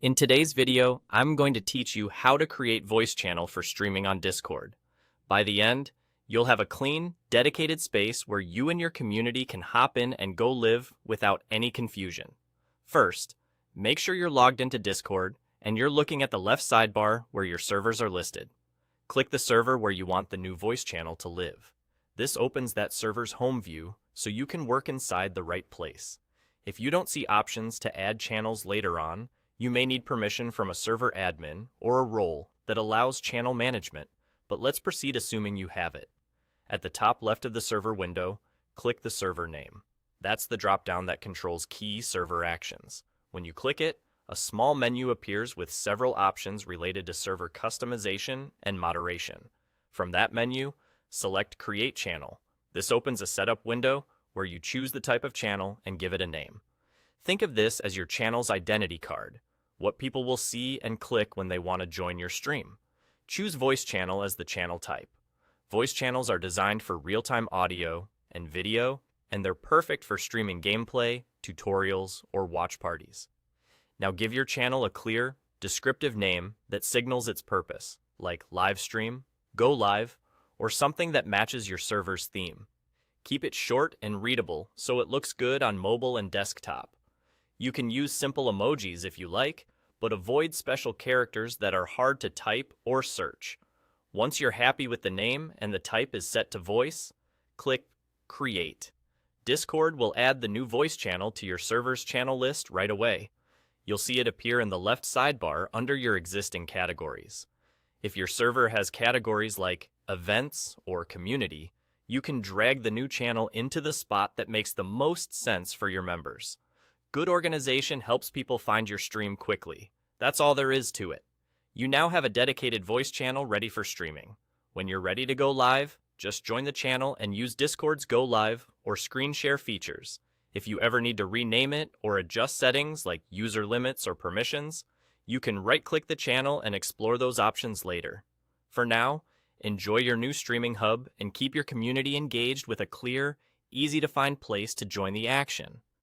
In today's video, I'm going to teach you how to create voice channel for streaming on Discord. By the end, you'll have a clean, dedicated space where you and your community can hop in and go live without any confusion. First, make sure you're logged into Discord and you're looking at the left sidebar where your servers are listed. Click the server where you want the new voice channel to live. This opens that server's home view so you can work inside the right place. If you don't see options to add channels later on, you may need permission from a server admin or a role that allows channel management, but let's proceed assuming you have it. At the top left of the server window, click the server name. That's the drop-down that controls key server actions. When you click it, a small menu appears with several options related to server customization and moderation. From that menu, select Create Channel. This opens a setup window where you choose the type of channel and give it a name. Think of this as your channel's identity card, what people will see and click when they want to join your stream. Choose Voice Channel as the channel type. Voice channels are designed for real-time audio and video, and they're perfect for streaming gameplay, tutorials, or watch parties. Now give your channel a clear, descriptive name that signals its purpose, like live stream, go live, or something that matches your server's theme. Keep it short and readable so it looks good on mobile and desktop. You can use simple emojis if you like, but avoid special characters that are hard to type or search. Once you're happy with the name and the type is set to voice, click Create. Discord will add the new voice channel to your server's channel list right away. You'll see it appear in the left sidebar under your existing categories. If your server has categories like Events or Community, you can drag the new channel into the spot that makes the most sense for your members. Good organization helps people find your stream quickly. That's all there is to it. You now have a dedicated voice channel ready for streaming. When you're ready to go live, just join the channel and use Discord's Go Live or screen share features. If you ever need to rename it or adjust settings like user limits or permissions, you can right-click the channel and explore those options later. For now, enjoy your new streaming hub and keep your community engaged with a clear, easy-to-find place to join the action.